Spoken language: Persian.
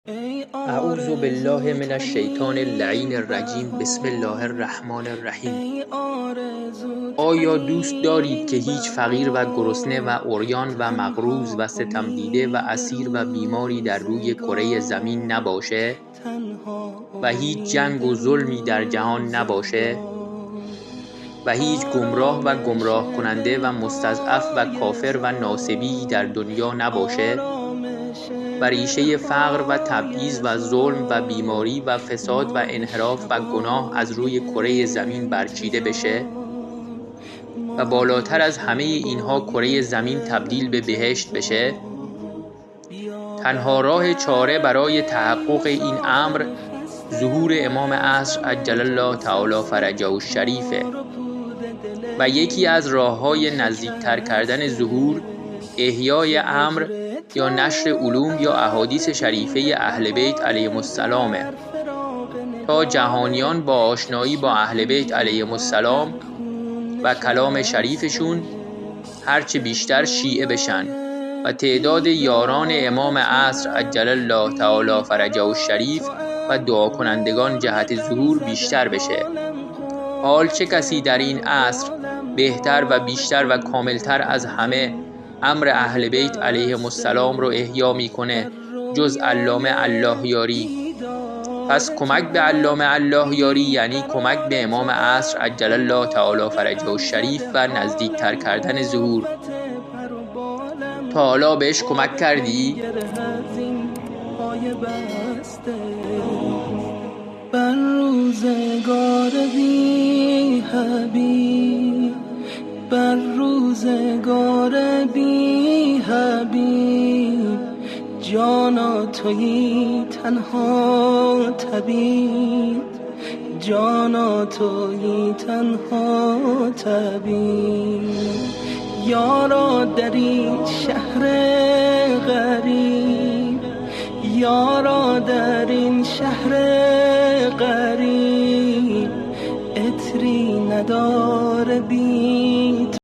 اعوذ بالله من الشیطان اللعین الرجیم. بسم الله الرحمن الرحیم. آیا دوست دارید که هیچ فقیر و گرسنه و عریان و مقروض و ستم دیده و اسیر و بیماری در روی کره زمین نباشه و هیچ جنگ و ظلمی در جهان نباشه و هیچ گمراه و گمراه کننده و مستضعف و کافر و ناصبی در دنیا نباشه و ریشه فقر و تبعیض و ظلم و بیماری و فساد و انحراف و گناه از روی کره زمین برچیده بشه و بالاتر از همه اینها کره زمین تبدیل به بهشت بشه؟ تنها راه چاره برای تحقق این امر ظهور امام عصر عجل الله تعالی فرجه الشریفه و یکی از راه‌های نزدیکتر کردن ظهور احیای امر یا نشر علوم یا احادیث شریفه اهل بیت علیهم السلامه تا جهانیان با آشنایی با اهل بیت علیهم السلام و کلام شریفشون هرچه بیشتر شیعه بشن و تعداد یاران امام عصر عجل الله تعالی فرجه الشریف و دعا کنندگان جهت ظهور بیشتر بشه. حال چه کسی در این عصر بهتر و بیشتر و کاملتر از همه امر اهل بیت علیهم السلام رو احیا میکنه جز علامه الله یاری؟ پس کمک به علامه الله یاری یعنی کمک به امام عصر عجل الله تعالی فرجه الشریف و نزدیکتر کردن ظهور. تا حالا بهش کمک کردی؟ بر روزگار بی حبیب، بر روزگار بی حبیب، جانا تویی تنها طبیب، جانا تویی تنها طبیب. یارا در این شهر غریب، یارا در این شهر غریب، عطری نداره بی